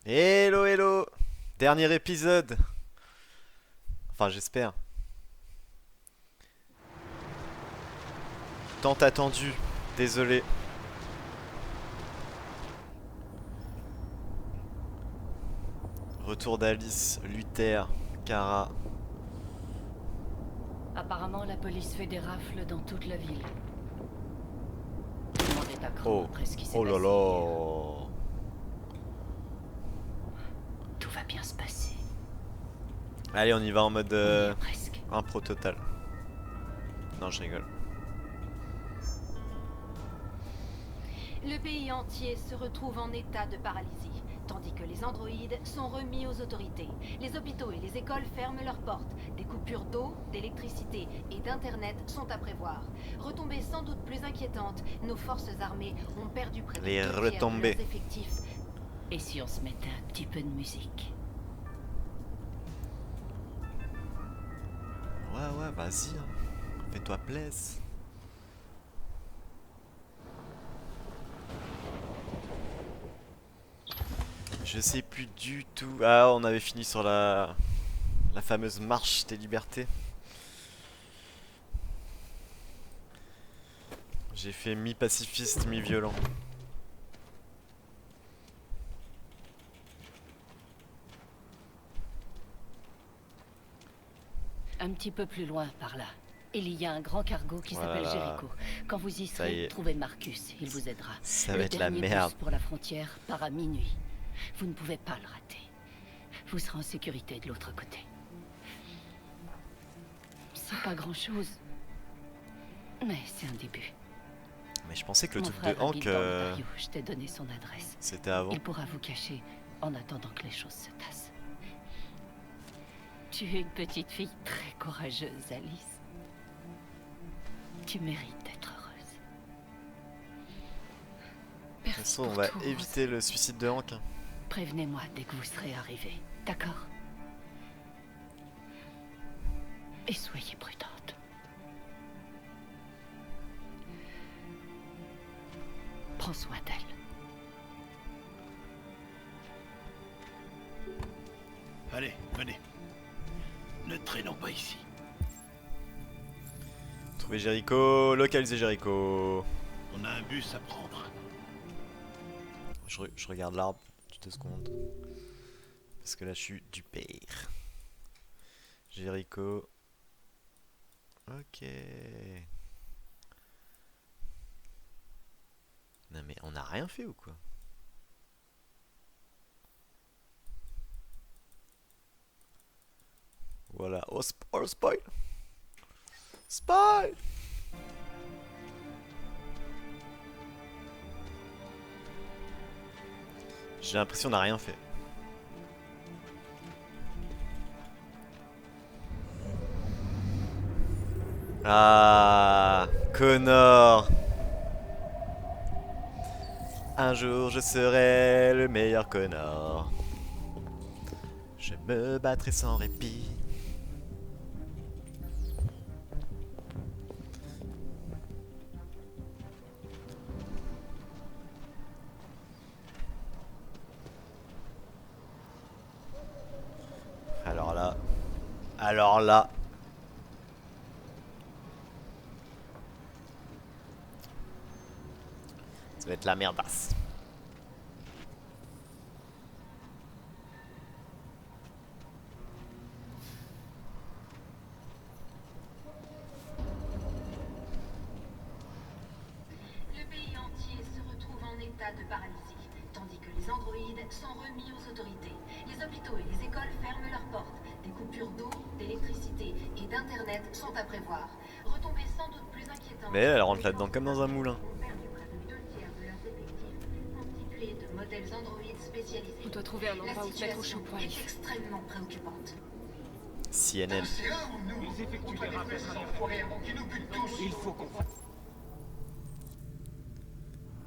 Hello, hello! Dernier épisode! Enfin, j'espère. Tant attendu. Désolé. Retour d'Alice, Luther, Kara. Apparemment, la police fait des rafles dans toute la ville. Tout le monde est à cran Oh, après ce qui s'est oh là passé hier. là! Tout va bien se passer. Allez, on y va en mode On y est presque. impro total. Non, je rigole. Le pays entier se retrouve en état de paralysie, tandis que les androïdes sont remis aux autorités. Les hôpitaux et les écoles ferment leurs portes. Des coupures d'eau, d'électricité et d'internet sont à prévoir. Retombées sans doute plus inquiétantes, nos forces armées ont perdu près de Les 2 tiers de retombées. leurs effectifs. Et si on se mettait un petit peu de musique? Ouais, vas-y, hein. Fais-toi plaisir. Je sais plus du tout. Ah, on avait fini sur la fameuse marche des libertés. J'ai fait mi-pacifiste, mi-violent. Un petit peu plus loin, par là. Il y a un grand cargo qui s'appelle Voilà. Jericho. Quand vous y Ça y serez, est. trouvez Marcus. Il vous aidera. Ça va Le être la dernier merde. bus pour la frontière part à minuit. Vous ne pouvez pas le rater. Vous serez en sécurité de l'autre côté. C'est pas grand-chose. Mais c'est un début. Mais je pensais que le Mon truc de frère habite Hank, dans l'Ontario. Je t'ai donné son adresse. c'était avant. Il pourra vous cacher en attendant que les choses se tassent. Tu es une petite fille très courageuse, Alice. Tu mérites d'être heureuse. De toute façon, on va éviter le suicide de Hank, hein. Prévenez-moi dès que vous serez arrivés, d'accord? Et soyez prudente. Prends soin d'elle. Allez, venez. Ne traînons pas ici. Trouver Jericho, localiser Jericho. On a un bus à prendre. Je regarde l'arbre, 2 secondes. Parce que là, je suis du père. Jericho. Ok. Non mais on n'a rien fait ou quoi? Voilà. Oh, oh spoil! Spoil! J'ai l'impression qu'on n'a rien fait. Ah, Connor! Un jour je serai le meilleur Connor. Je me battrai sans répit. Alors là, alors là, ça va être la merdasse. Le pays entier se retrouve en état de paralysie, tandis que les androïdes sont remis aux autorités. Les hôpitaux et les écoles ferment leurs portes. Des coupures d'eau, d'électricité et d'internet sont à prévoir. Retombées sans doute plus inquiétantes. Mais elle rentre là-dedans comme dans un moulin. Ont perdu près de 2 tiers de leurs effectifs, constitués de modèles androïdes spécialisés. On doit trouver un endroit où se mettre au chaud pour est Alice. extrêmement préoccupante. CNN. C'est là où nous, Ils effectuent on doit des détruire rappels ces enfoirés avant qu'ils nous butent tous. Il faut qu'on fasse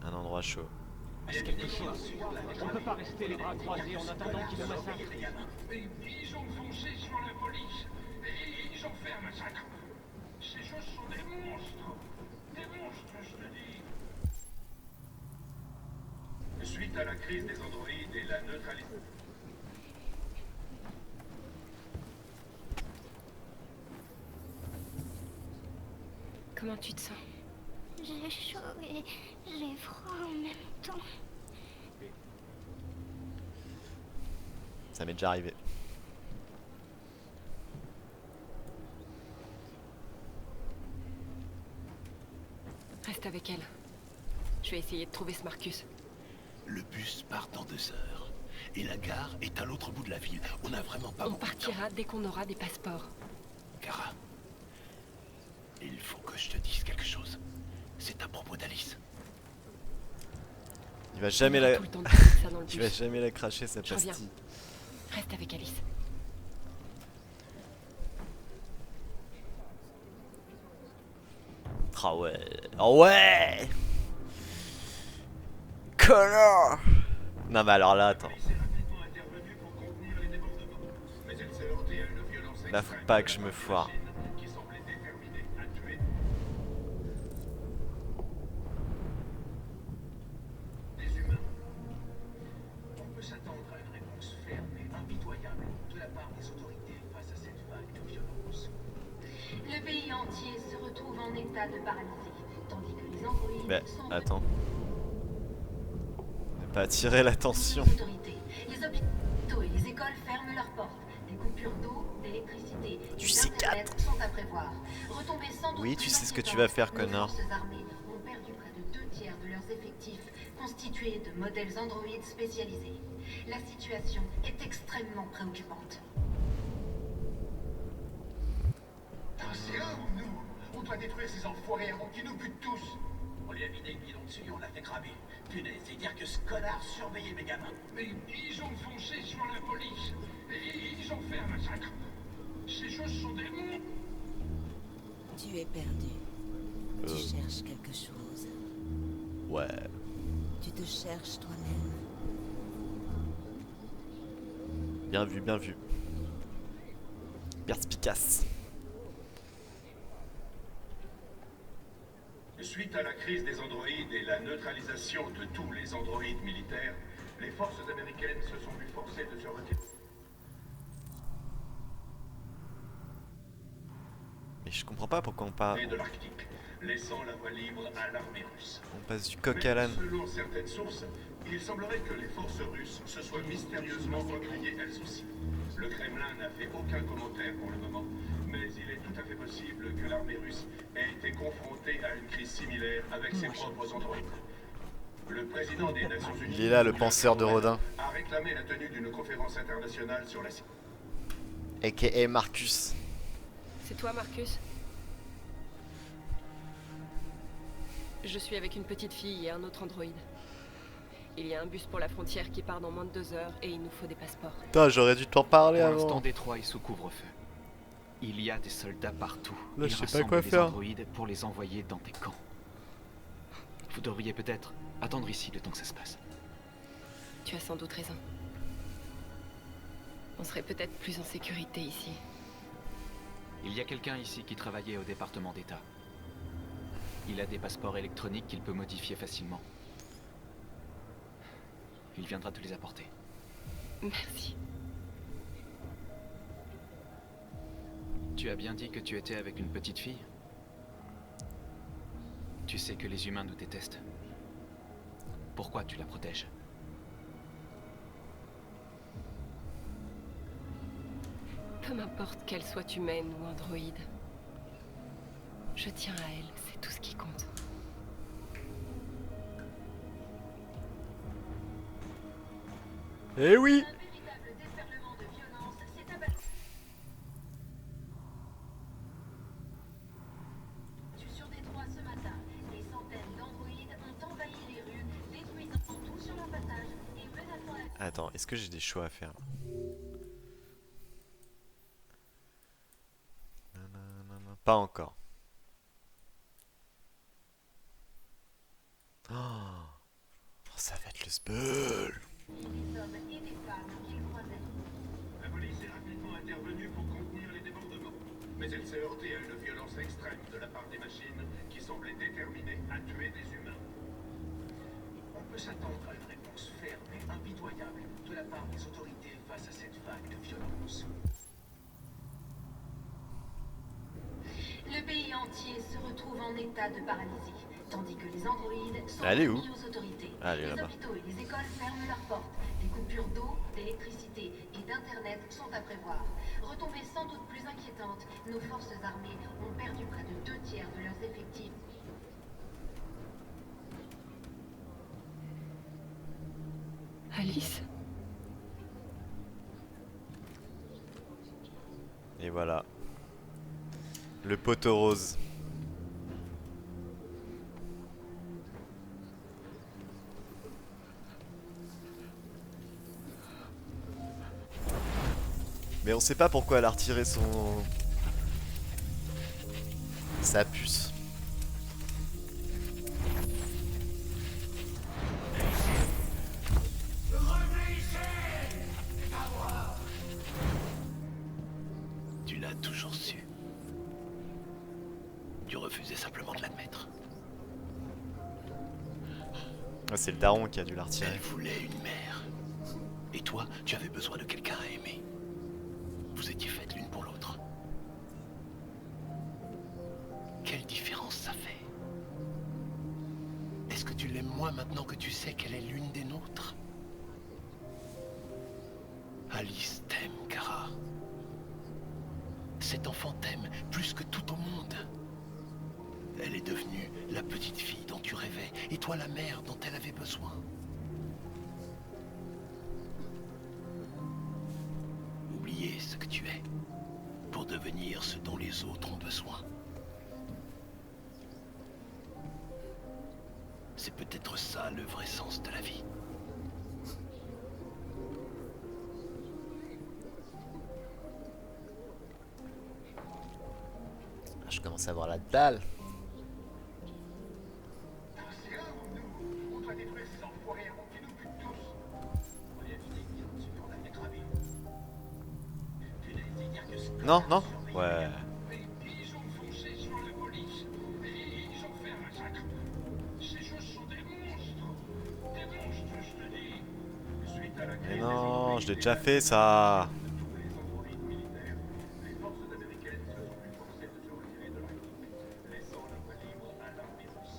Un endroit chaud. quelque chose. On peut pas rester les bras croisés en attendant qu'ils le massacrent. Ils ont foncé sur la police. Et ils ont fait un massacre. Ces choses sont des monstres. Des monstres, je te dis. Suite à la crise des androïdes et la neutralisation. Comment tu te sens? J'ai chaud et j'ai froid en même temps. Ça m'est déjà arrivé. Reste avec elle. Je vais essayer de trouver ce Marcus. Le bus part dans 2 heures. Et la gare est à l'autre bout de la ville. On n'a vraiment pas On beaucoup de temps. partira dès qu'on aura des passeports. Kara, il faut que je te dise quelque chose. C'est à propos d'Alice. Il va jamais On aura la... tout le temps de parler de ça dans le Il va bus. jamais la cracher cette Je reviens. pastille. Reste avec Alice. Ah ouais. Ah ouais. Connard. Non mais alors là, attends. Là faut pas que je me foire. On peut s'attendre à une réponse ferme et impitoyable de la part des autorités face à cette vague de violence. Le pays entier se retrouve en état de paralysie, tandis que les androïdes Mais sont attends. Ne pas attirer l'attention. les autorités. Les hôpitaux et les écoles ferment leurs portes. Des coupures d'eau, d'électricité Du et C4. d'internet sont à prévoir. Retombées sans doute Oui, tu plus sais ce que tu inquiétantes, vas faire, nos connard. forces armées ont perdu près de 2 tiers de leurs effectifs, constitués de modèles androïdes spécialisés. La situation est extrêmement préoccupante. C'est eux ou nous? On doit détruire ces enfoirés avant qu'ils nous butent tous. On lui a vidé le bidon dessus et on l'a fait cramer. Punaise, c'est dire que ce connard surveillait mes gamins. Mais ils ont foncé sur la police. Et ils ont fait un massacre. Ces choses sont des monstres. Tu es perdu. Tu cherches quelque chose. Ouais. Tu te cherches toi-même. Bien vu, bien vu. Perspicace. Suite à la crise des androïdes et la neutralisation de tous les androïdes militaires, les forces américaines se sont vues forcées de se retirer. Mais je comprends pas pourquoi De l'Arctique, laissant la voie libre à l'armée russe. on passe du coq à l'âne. Selon certaines sources, il semblerait que les forces russes se soient mystérieusement repliées elles aussi. Le Kremlin n'a fait aucun commentaire pour le moment, mais il est tout à fait possible que l'armée russe ait été confrontée à une crise similaire avec ses propres androïdes. Le président des Nations Unies, Il est là, le penseur de Rodin. a réclamé la tenue d'une conférence internationale sur la A.K.A. Marcus. C'est toi, Marcus? Je suis avec une petite fille et un autre androïde. Il y a un bus pour la frontière qui part dans moins de 2 heures et il nous faut des passeports. Putain, j'aurais dû t'en parler Pour avant. l'instant, Détroit est sous couvre-feu. Il y a des soldats partout. Là, Ils je sais pas rassemblent quoi des faire. androïdes pour les envoyer dans des camps. Vous devriez peut-être attendre ici le temps que ça se passe. Tu as sans doute raison. On serait peut-être plus en sécurité ici. Il y a quelqu'un ici qui travaillait au département d'État. Il a des passeports électroniques qu'il peut modifier facilement. Il viendra te les apporter. Merci. Tu as bien dit que tu étais avec une petite fille? Tu sais que les humains nous détestent. Pourquoi tu la protèges? Peu m'importe qu'elle soit humaine ou androïde. Je tiens à elle, c'est tout ce qui compte. Eh oui. Un véritable déferlement de violence s'est abattu sur Détroit ce matin. Des centaines d'androïdes ont envahi les rues, détruisant tout sur leur passage et menaçant la... Attends, est-ce que j'ai des choix à faire? Nanana, pas encore. Oh, ça va être le spell. des hommes et des femmes qu'ils croisaient. La police est rapidement intervenue pour contenir les débordements, mais elle s'est heurtée à une violence extrême de la part des machines qui semblaient déterminées à tuer des humains. On peut s'attendre à une réponse ferme et impitoyable de la part des autorités face à cette vague de violence. Le pays entier se retrouve en en état de paralysie, tandis que les androïdes sont Elle est où? remis aux autorités. Elle est Les là-bas. hôpitaux et les écoles ferment leurs portes. Des coupures d'eau, d'électricité et d'internet sont à prévoir. Retombées sans doute plus inquiétantes, nos forces armées ont perdu près de 2/3 de leurs effectifs. Alice? Et voilà. Le poteau rose. Mais on sait pas pourquoi elle a retiré sa puce. Tu l'as toujours su. Tu refusais simplement de l'admettre. Ah, c'est le daron qui a dû la retirer. Elle voulait une mère. Et toi, tu avais besoin de quelqu'un à aimer. Vous étiez faites l'une pour l'autre. Quelle différence ça fait? Est-ce que tu l'aimes moins maintenant que tu sais qu'elle est l'une des nôtres? Alice t'aime, Kara. Cet enfant t'aime plus que tout au monde. Elle est devenue la petite fille dont tu rêvais, et toi la mère dont elle avait besoin. Oubliez ce que tu es, pour devenir ce dont les autres ont besoin. C'est peut-être ça le vrai sens de la vie. Je commence à avoir la dalle. On doit détruire ces enfoirés avant qu'ils nous butent tous. On est fini, ensuite on a détravé. Il n'y a que ce que Non, non. Ouais. ils ont foncé sur la police. Et ils ont fait un massacre. Ces choses sont des monstres. Des monstres, je te dis. Suite à la Mais crise non, je l'ai déjà fait ça. de tous les androïdes militaires, les forces américaines se sont vu forcées de se retirer de l'Arctique, laissant la voie libre à l'armée russe.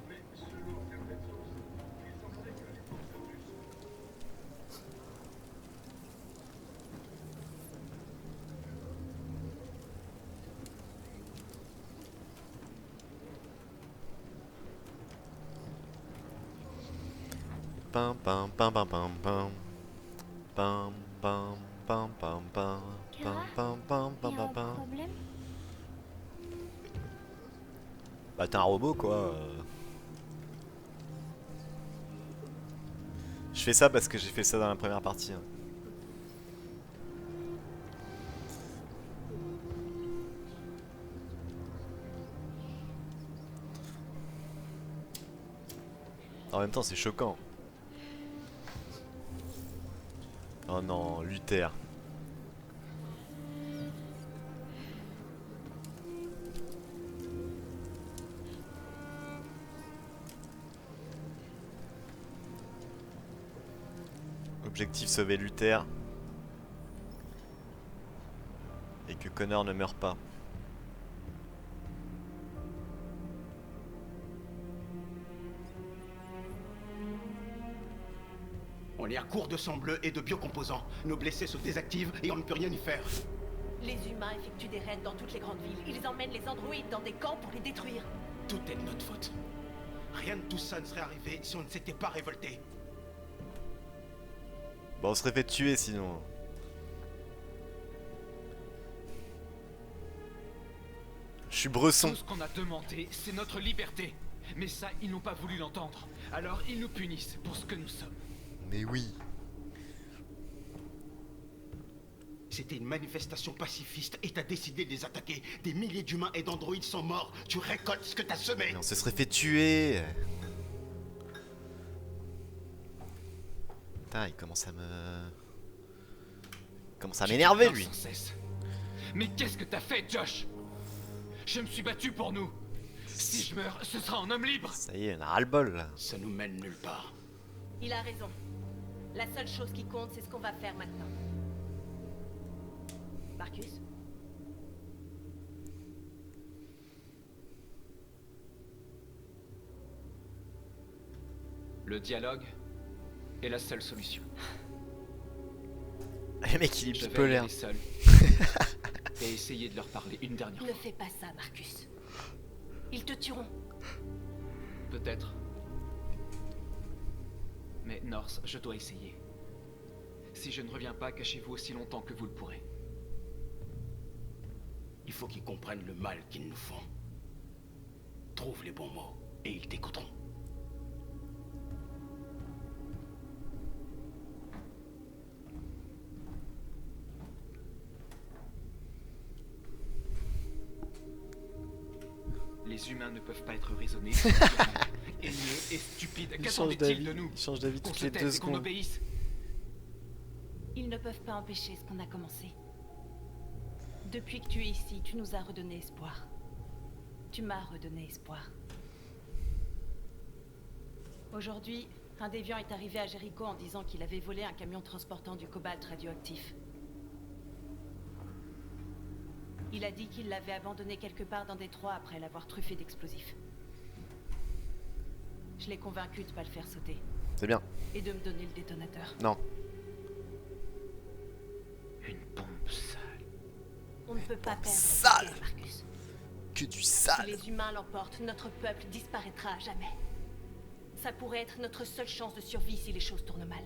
Mais selon certaines sources, il semblerait que les forces russes Pam pam pam pam pam pam. Pam pam pam pam pam. Pam pam pam pam pam pam. Problème? Bah t'es un robot quoi. Je fais ça parce que j'ai fait ça dans la première partie. Hein. En même temps c'est choquant. Oh non, Luther. Objectif sauver Luther. Et que Connor ne meure pas. On est à court de sang bleu et de biocomposants. Nos blessés se désactivent et on ne peut rien y faire. Les humains effectuent des raids dans toutes les grandes villes. Ils emmènent les androïdes dans des camps pour les détruire. Tout est de notre faute. Rien de tout ça ne serait arrivé si on ne s'était pas révolté. Bon, on serait fait tuer sinon. Je suis Bresson. Tout ce qu'on a demandé, c'est notre liberté. Mais ça, ils n'ont pas voulu l'entendre. Alors ils nous punissent pour ce que nous sommes. Mais oui. C'était une manifestation pacifiste et t'as décidé de les attaquer. Des milliers d'humains et d'androïdes sont morts. Tu récoltes ce que t'as semé. Mais on se serait fait tuer. Putain, il commence à me... Il commence à m'énerver lui. Sans cesse. Mais qu'est-ce que t'as fait, Josh? Je me suis battu pour nous. Si je meurs, ce sera en homme libre. Ça y est, on a ras-le-bol là. Ça nous mène nulle part. Il a raison. La seule chose qui compte, c'est ce qu'on va faire maintenant. Marcus? Le dialogue est la seule solution. Le mec, il est Je vais y bipolaire. aller seul et essayer de leur parler une dernière Ne fois. fais pas ça, Marcus. Ils te tueront. Peut-être. Mais North, je dois essayer. Si je ne reviens pas, cachez-vous aussi longtemps que vous le pourrez. Il faut qu'ils comprennent le mal qu'ils nous font. Trouve les bons mots et ils t'écouteront. Les humains ne peuvent pas être raisonnés. Haineux et stupides. Il change Qu'attendait-il de d'avis. nous? Il change d'avis Qu'on toutes se les taise 2 et qu'on secondes. obéisse. Ils ne peuvent pas empêcher ce qu'on a commencé. Depuis que tu es ici, tu nous as redonné espoir. Tu m'as redonné espoir. Aujourd'hui, un déviant est arrivé à Jéricho en disant qu'il avait volé un camion transportant du cobalt radioactif. Il a dit qu'il l'avait abandonné quelque part dans Détroit après l'avoir truffé d'explosifs. Je l'ai convaincu de pas le faire sauter. C'est bien. Et de me donner le détonateur. Non. Une bombe sale. On ne peut pas perdre sale. cette guerre, Marcus. Que du Si sale. les humains l'emportent, notre peuple disparaîtra à jamais. Ça pourrait être notre seule chance de survie si les choses tournent mal.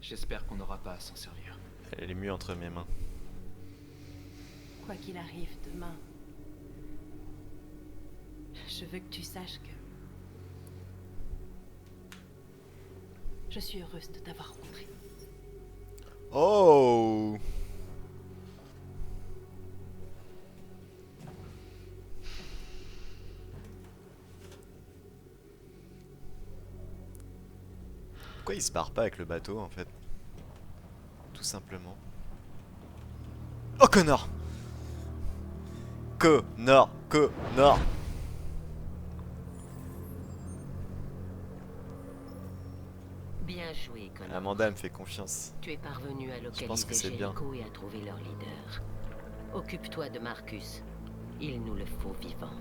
J'espère qu'on n'aura pas à s'en servir. Elle est mieux entre mes mains. Quoi qu'il arrive demain, je veux que tu saches que je suis heureuse de t'avoir rencontré. Oh! Pourquoi il se barre pas avec le bateau en fait? Tout simplement. Oh connard! Connard! Connard! Bien joué, Connor. Amanda me fait confiance. Tu es parvenu à Je pense que localiser c'est bien. Jericho et à trouver leur leader. Occupe-toi de Marcus. Il nous le faut vivant.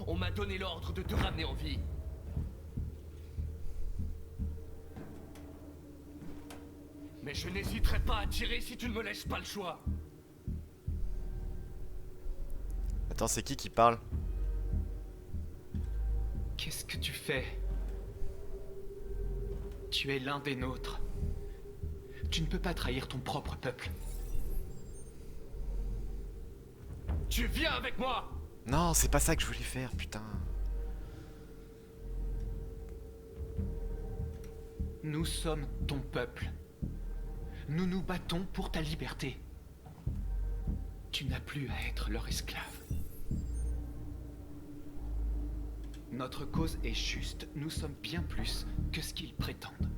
On m'a donné l'ordre de te ramener en vie. Mais je n'hésiterai pas à tirer si tu ne me laisses pas le choix. Attends, c'est qui parle? Qu'est-ce que tu fais? Tu es l'un des nôtres. Tu ne peux pas trahir ton propre peuple. Tu viens avec moi! Non, c'est pas ça que je voulais faire, putain. Nous sommes ton peuple. Nous nous battons pour ta liberté. Tu n'as plus à être leur esclave. Notre cause est juste. Nous sommes bien plus que ce qu'ils prétendent.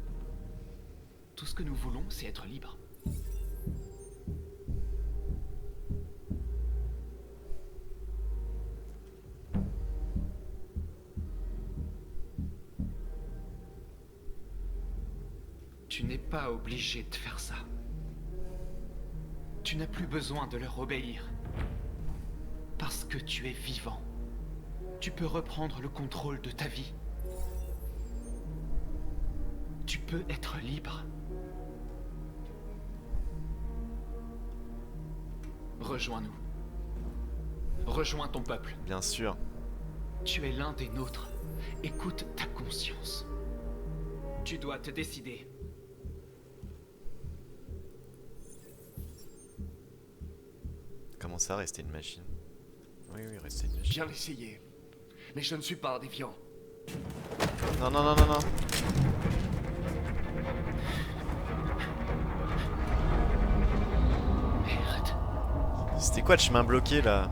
Tout ce que nous voulons, c'est être libres. Tu n'es pas obligé de faire ça. Tu n'as plus besoin de leur obéir. Parce que tu es vivant. Tu peux reprendre le contrôle de ta vie. Tu peux être libre. Rejoins-nous. Rejoins ton peuple. Bien sûr. Tu es l'un des nôtres. Écoute ta conscience. Tu dois te décider. Comment ça, rester une machine? Oui, oui, rester une machine. Bien essayé. Mais je ne suis pas un déviant. Non, non, non, non, non. Merde. C'était quoi le chemin bloqué là?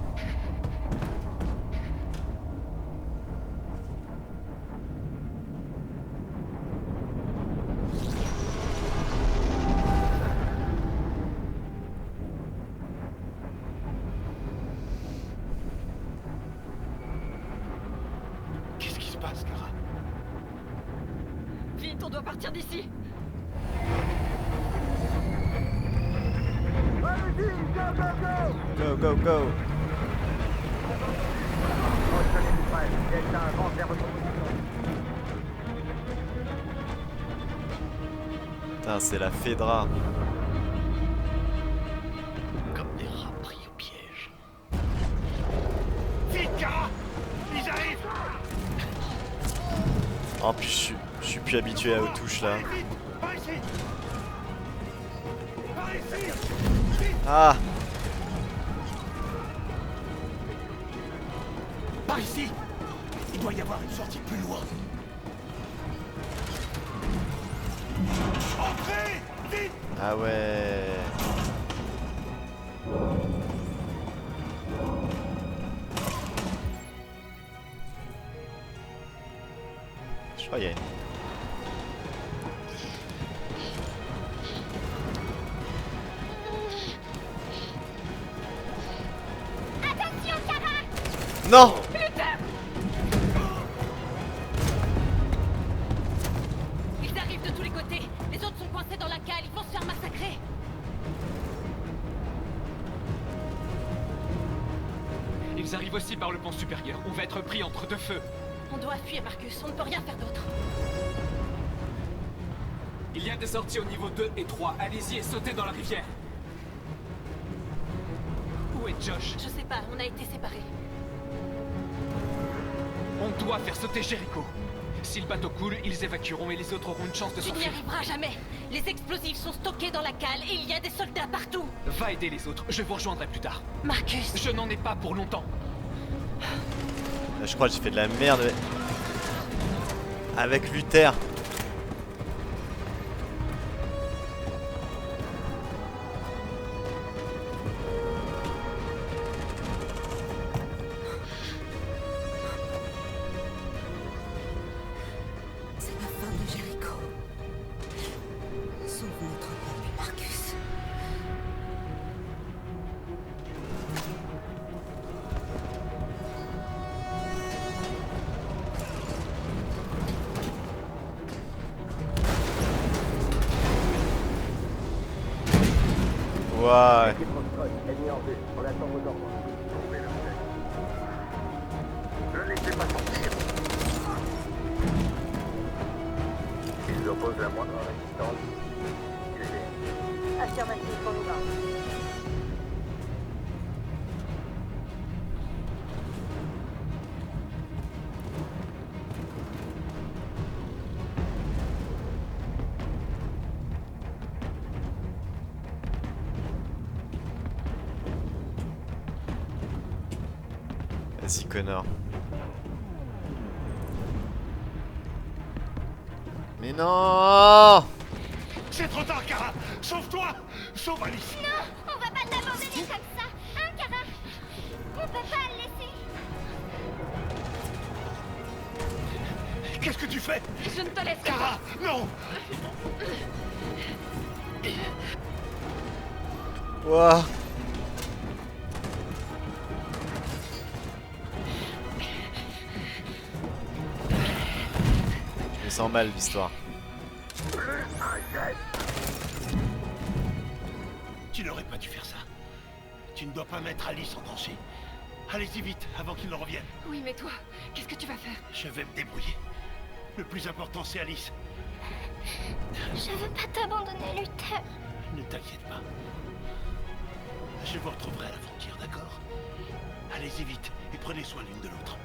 Vite, on doit partir d'ici. Go, go, go. Putain, c'est la Fedra. Comme des rats pris au piège. Vite, Kara! Ils arrivent! En plus, je suis plus habitué aux touches là. Vite! Par ici! Par ici! Ah! Par ici! Il doit y avoir une sortie plus loin. Entrez! Vite! Ah ouais. Je crois qu'il y a une... Attention, Kara! Non! Ils arrivent de tous les côtés. Les autres sont coincés dans la cale, ils vont se faire massacrer. Ils arrivent aussi par le pont supérieur. On va être pris entre deux feux. On doit fuir, Marcus, on ne peut rien faire d'autre. Il y a des sorties au niveau 2 et 3. Allez-y et sautez dans la rivière. Où est Josh? Je sais pas, on a été séparés. On doit faire sauter Jericho. Si le bateau coule, ils évacueront et les autres auront une chance de Tu n'y s'enfuir. arriveras jamais. Les explosifs sont stockés dans la cale et il y a des soldats partout. Va aider les autres, je vous rejoindrai plus tard. Marcus. Je n'en ai pas pour longtemps. Là, je crois que j'ai fait de la merde avec Luther. C'est la fin de Jericho. Sauve notre peuple, Marcus. Ouais. Ne laissez pas sortir. S'ils opposent la moindre résistance, tuez-les. Affirmatif, on y va. Vas-y, connard. Mais non! C'est trop tard, Kara! Sauve-toi! Sauve Alice! Non, on va pas t'abandonner comme ça, hein, Kara? On peut pas le laisser. Qu'est-ce que tu fais? Je ne te laisse pas. Kara! Non! Ouah. Je me sens mal l'histoire. Tu n'aurais pas dû faire ça. Tu ne dois pas mettre Alice en danger. Allez-y vite, avant qu'il ne revienne. Oui, mais toi, qu'est-ce que tu vas faire? Je vais me débrouiller. Le plus important, c'est Alice. Je veux pas t'abandonner, Luther. Ne t'inquiète pas. Je vous retrouverai à la frontière, d'accord? Allez-y vite et prenez soin l'une de l'autre.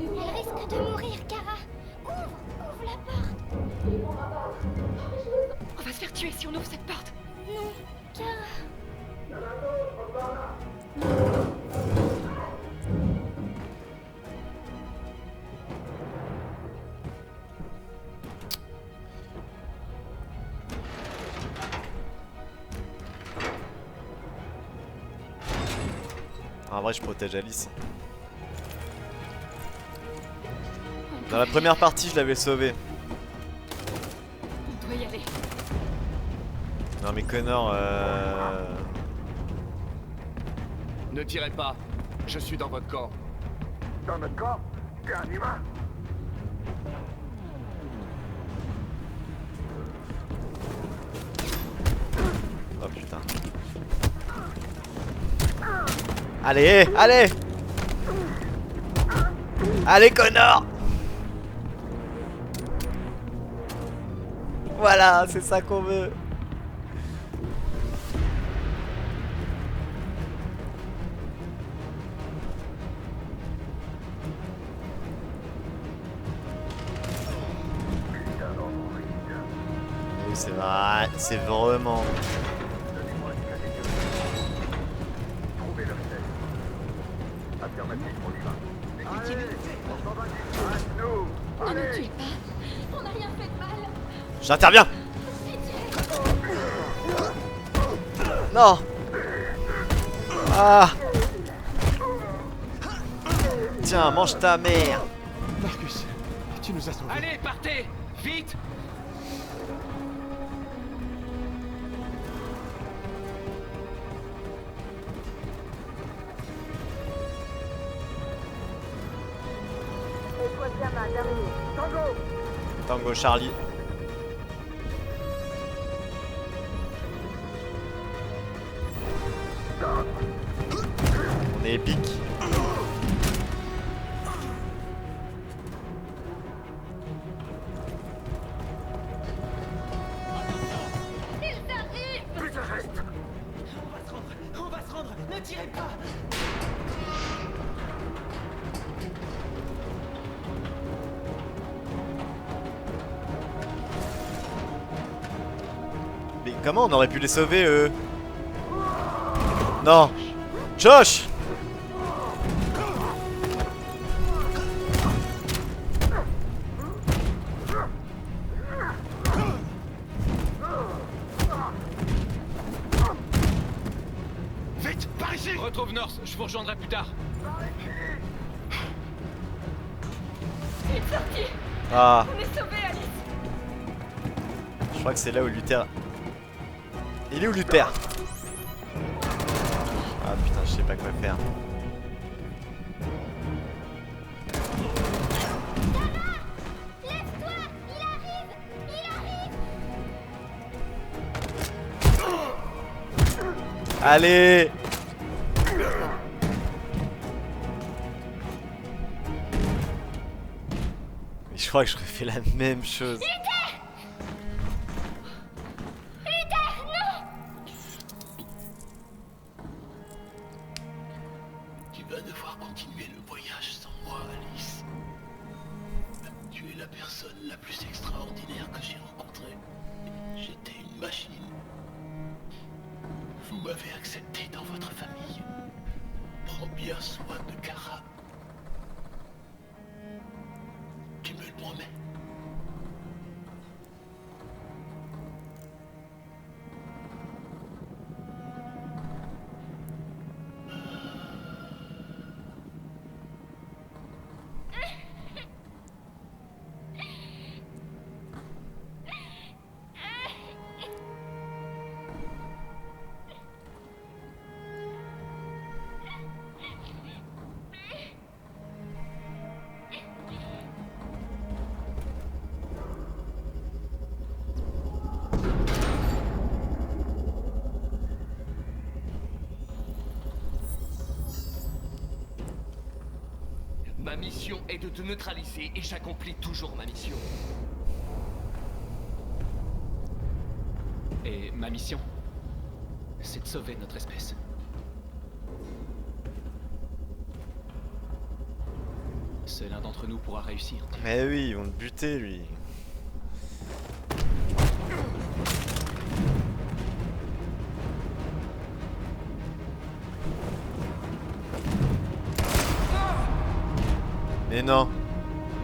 Elle risque de mourir, Kara. Ouvre la porte. On va se faire tuer si on ouvre cette porte. Non, Kara. En vrai, je protège Alice. Dans la première partie, je l'avais sauvé. On doit y aller. Non mais Connor, Ne tirez pas. Je suis dans votre camp. Dans notre camp? T'es un humain? oh putain. Allez, allez! Allez Connor! Voilà, c'est ça qu'on veut. Oui, c'est vrai, c'est vraiment. Trouvez le chef. Affirmatif, on y va. Allez, on s'en va d'ici. À nous. Ne me Allez. tuez pas. On n'a rien fait de mal. J'interviens! Non! Ah! Tiens, mange ta mère! Marcus, tu nous as sauvés. Allez, partez! Vite! Tango Charlie. On est épique. Ils arrivent. Plus de reste. On va se rendre! Ne tirez pas! Mais comment on aurait pu les sauver eux? Non! Josh! Vite, par ici! Retrouve North, je vous rejoindrai plus tard. Une sortie. Ah, On est sauvés, Alice. je crois que c'est là où Luther. Il est où Luther? Ah putain, je sais pas quoi faire. Lève-toi. Il arrive. Il arrive. Allez! Mais je crois que je refais la même chose. Tu vas devoir continuer le voyage sans moi, Alice. Tu es la personne la plus extraordinaire que j'ai rencontrée. J'étais une machine. Vous m'avez accepté dans votre famille. Prends bien soin de Kara. Tu me le promets? Ma mission est de te neutraliser et j'accomplis toujours ma mission. Et ma mission, c'est de sauver notre espèce. Seul un d'entre nous pourra réussir. Mais oui, ils vont le buter lui. Mais non.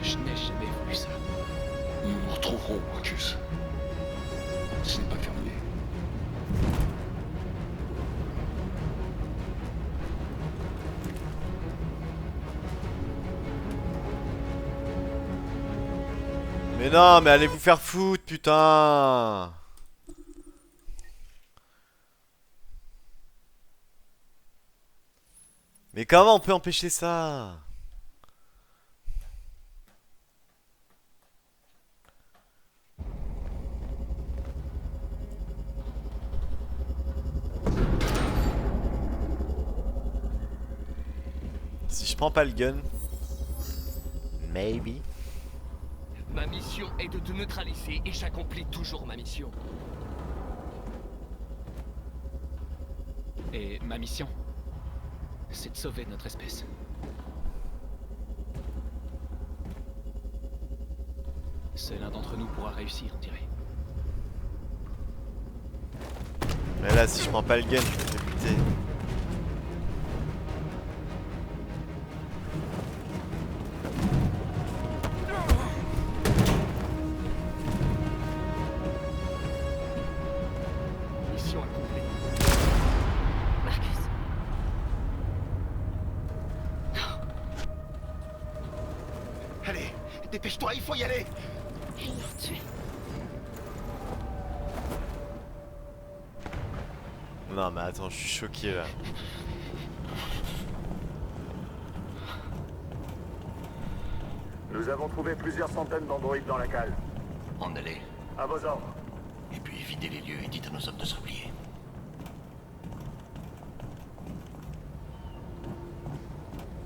Je n'ai jamais voulu ça. Nous nous retrouverons, Marcus. Ce n'est pas terminé. Mais non, mais allez vous faire foutre, putain. Mais comment on peut empêcher ça? Si je prends pas le gun, maybe. Ma mission est de te neutraliser et j'accomplis toujours ma mission. Et ma mission, c'est de sauver notre espèce. Seul un d'entre nous pourra réussir, on dirait. Mais là, si je prends pas le gun, je vais te buter. Mission accomplie. Marcus. Allez, dépêche-toi, il faut y aller. Ils l'ont tué. Non mais attends, je suis choqué là. Nous avons trouvé plusieurs centaines d'androïdes dans la cale. En allez. À vos ordres. Et puis videz les lieux et dites à nos hommes de se replier.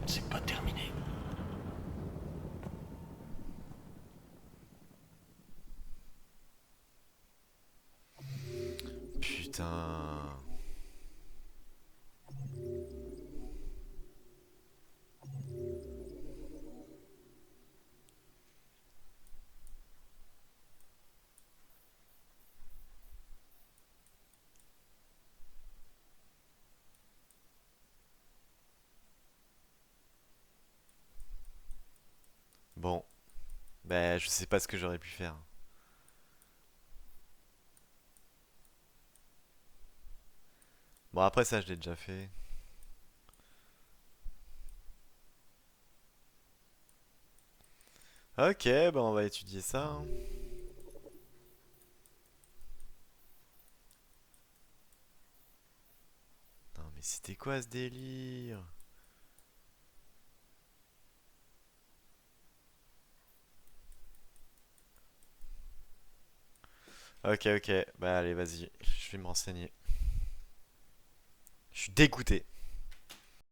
C'est pas terminé. Putain. Bon. Ben, je sais pas ce que j'aurais pu faire. Bon, après ça, je l'ai déjà fait. Ok, ben on va étudier ça, hein. Non, mais c'était quoi ce délire? Ok, ok. Bah allez, vas-y. Je vais me renseigner. Je suis dégoûté.